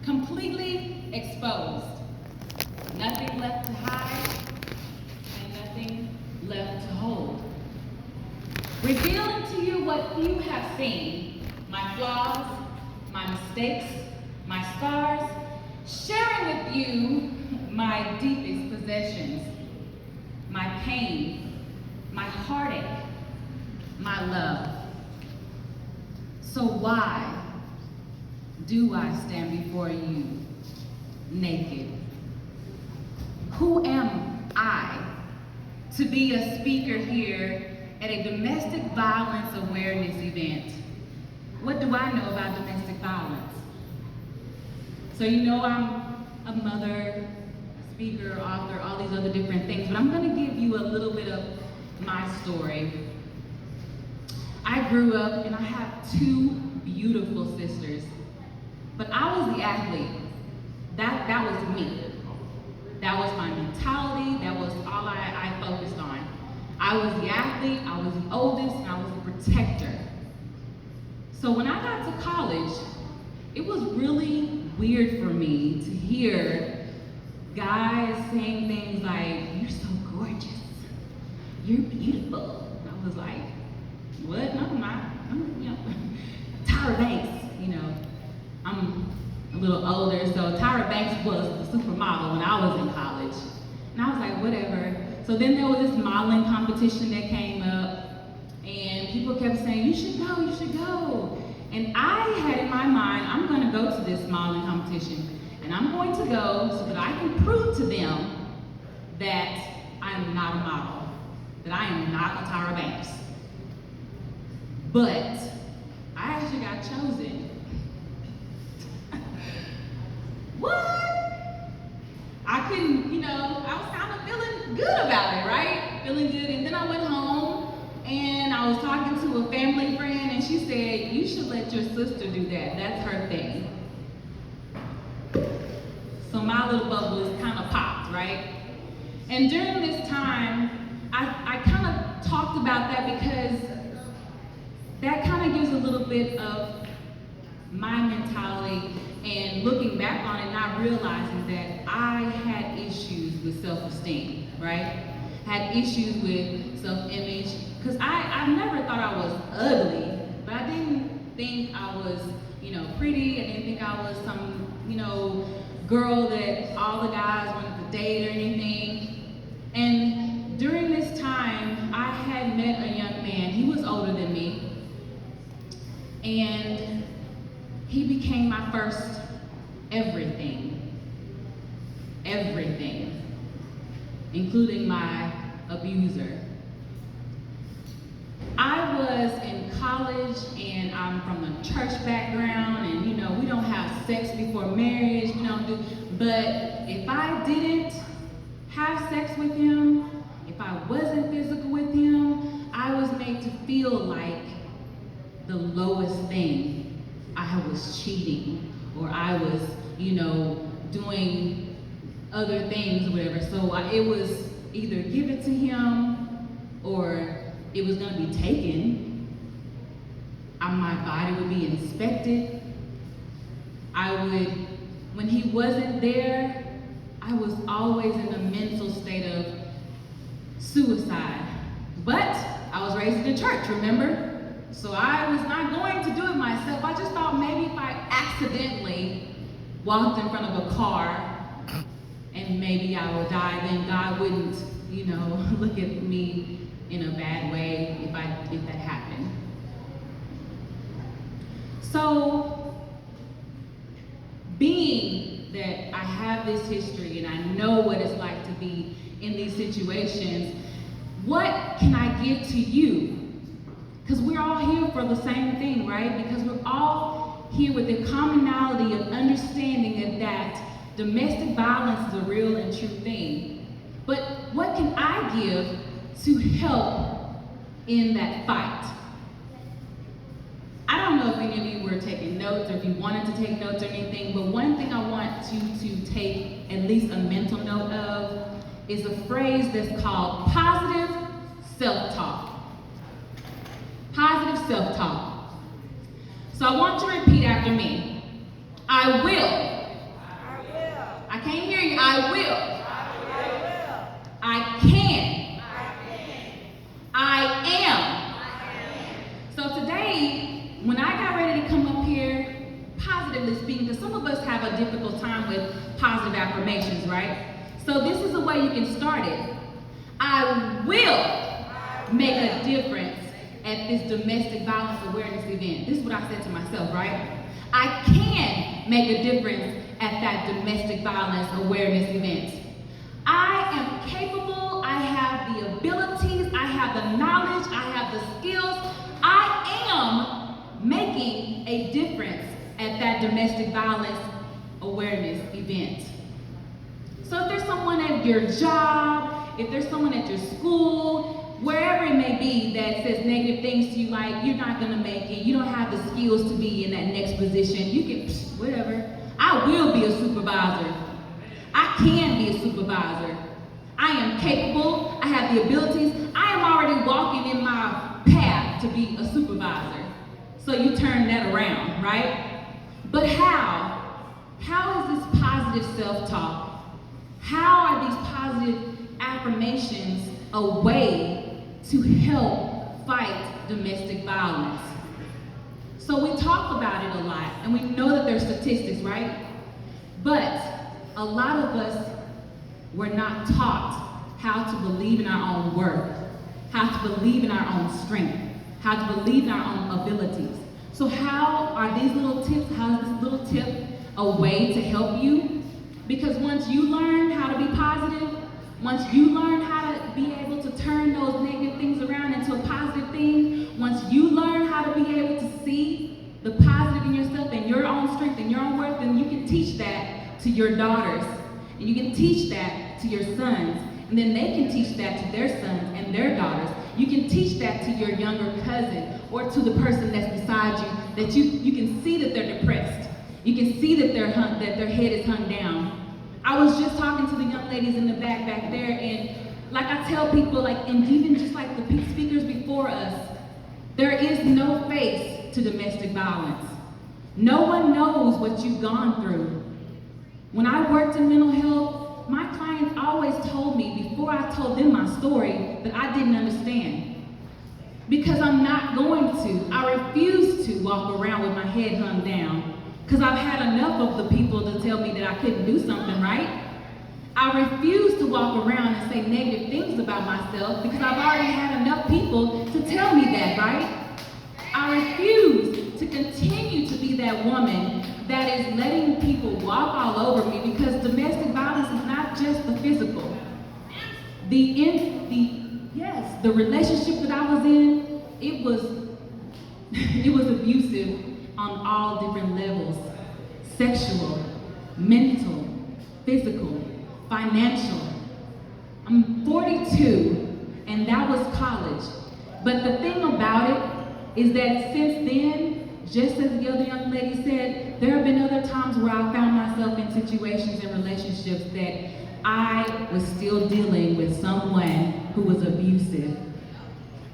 completely exposed. Nothing left to hide and nothing left to hold. Revealing to you what few have seen, my flaws, my mistakes, my scars, sharing with you my deepest possessions, my pain, my heartache, my love. So why do I stand before you naked? Who am I to be a speaker here at a domestic violence awareness event? What do I know about domestic violence? So you know I'm a mother, speaker, author, all these other different things, but I'm gonna give you a little bit of my story. I grew up and I have two beautiful sisters, but I was the athlete. That was me. That was my mentality, that was all I focused on. I was the athlete, I was the oldest, and I was the protector. So when I got to college, it was really weird for me to hear guys saying things like, "You're so gorgeous, you're beautiful." And I was like, what? No, I'm not. Tyra Banks, I'm a little older, so Tyra Banks was the supermodel when I was in college. And I was like, whatever. So then there was this modeling competition that came up, and people kept saying, you should go, you should go. And I had in my mind, I'm gonna go to this modeling competition, and I'm going to go so that I can prove to them that I'm not a model, that I am not a Tyra Banks. But I actually got chosen. What? I couldn't, I was kind of feeling good about it, right? Feeling good. And then I went home and I was talking to a family friend and she said, you should let your sister do that. That's her thing. So my little bubble is kind of popped, right? And during this time, I kind of talked about that because that kind of gives a little bit of my mentality and looking back on it, not realizing that I had issues with self-esteem, right? Had issues with self-image, because I never thought I was ugly, but I didn't think I was, pretty. I didn't think I was some, girl that all the guys wanted to date or anything. And during this time, I had met a young man. He was older than me. And he became my first everything, including my abuser. I was in college and I'm from a church background and we don't have sex before marriage, but if I didn't have sex with him, if I wasn't physical with him, I was made to feel like the lowest thing. I was cheating, or I was, doing other things or whatever. So it was either give it to him or it was gonna be taken. My body would be inspected. When he wasn't there, I was always in a mental state of suicide. But I was raised in the church, remember? So I was not going to do it myself. I just thought maybe if I accidentally walked in front of a car and maybe I would die, then God wouldn't, look at me in a bad way if that happened. So, being that I have this history and I know what it's like to be in these situations, what can I give to you? Because we're all here for the same thing, right? Because we're all here with the commonality of understanding that domestic violence is a real and true thing. But what can I give to help in that fight? I don't know if any of you were taking notes or if you wanted to take notes or anything, but one thing I want you to take at least a mental note of is a phrase that's called positive self-talk. Positive self-talk. So I want you to repeat after me. I will I will. I can. I am. So today, when I got ready to come up here, positively speaking, because some of us have a difficult time with positive affirmations, right? So this is a way you can start it. I will make a difference at this domestic violence awareness event. This is what I said to myself, right? I can make a difference at that domestic violence awareness event. I am capable, I have the abilities, I have the knowledge, I have the skills. I am making a difference at that domestic violence awareness event. So if there's someone at your job, if there's someone at your school, wherever it may be that says negative things to you like you're not gonna make it, you don't have the skills to be in that next position, you can, whatever. I will be a supervisor. I can be a supervisor. I am capable, I have the abilities, I am already walking in my path to be a supervisor. So you turn that around, right? But how? How is this positive self-talk? How are these positive affirmations a way to help fight domestic violence? So we talk about it a lot, and we know that there's statistics, right? But a lot of us were not taught how to believe in our own worth, how to believe in our own strength, how to believe in our own abilities. So how are these little tips, how is this little tip a way to help you? Because once you learn how to be positive, once you learn how to be able to turn those negative things around into a positive thing, once you learn how to be able to see the positive in yourself and your own strength and your own worth, then you can teach that to your daughters, and you can teach that to your sons, and then they can teach that to their sons and their daughters. You can teach that to your younger cousin or to the person that's beside you, that you can see that they're depressed. You can see that their head is hung down. I was just talking to the young ladies in the back there, and like I tell people, like, and even just like the speakers before us, there is no face to domestic violence. No one knows what you've gone through. When I worked in mental health, my clients always told me before I told them my story that I didn't understand. Because I'm not going to. I refuse to walk around with my head hung down. Because I've had enough of the people to tell me that I couldn't do something right. I refuse to walk around and say negative things about myself because I've already had enough people to tell me that, right? I refuse to continue to be that woman that is letting people walk all over me, because domestic violence is not just the physical. The relationship that I was in, it was abusive on all different levels: sexual, mental, physical, financial. I'm 42, and that was college. But the thing about it is that since then, just as the other young lady said, there have been other times where I found myself in situations and relationships that I was still dealing with someone who was abusive,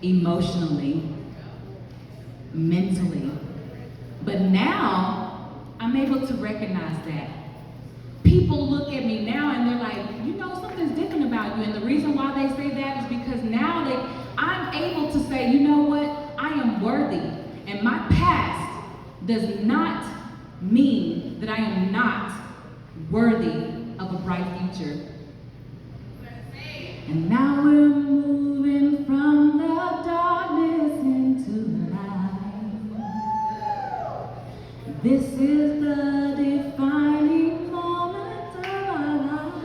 emotionally, mentally. But now, I'm able to recognize that. People look at me now and they're like, you know, something's different about you. And the reason why they say that is because now I'm able to say, you know what, I am worthy. And my past does not mean that I am not worthy of a bright future. And now we're moving from the darkness into the light. This is the defining moment of our life.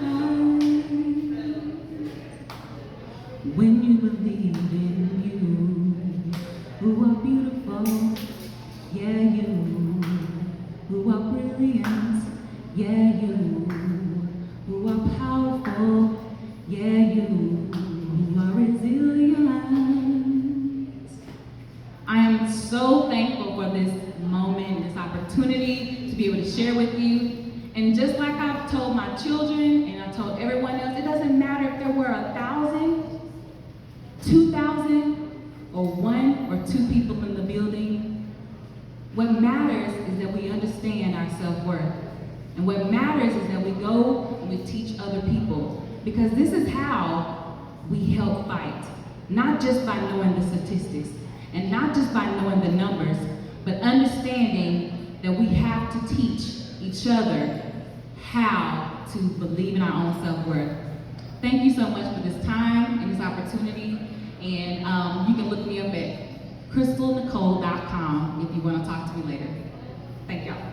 When you believe in you, who are beautiful, yeah, you, who are brilliant, yeah, you, who are powerful, yeah, you, who are resilient. I am so thankful for this moment, this opportunity to be able to share with you. And just like I've told my children and I told everyone else, it doesn't matter if there were 1,000, 2,000, or 1 or 2 people in the building. What matters is that we understand our self-worth. And what matters is that we go and we teach other people, because this is how we help fight. Not just by knowing the statistics, and not just by knowing the numbers, but understanding that we have to teach each other how to believe in our own self-worth. Thank you so much for this time and this opportunity. And you can look me up at crystalnicole.com if you want to talk to me later. Thank y'all.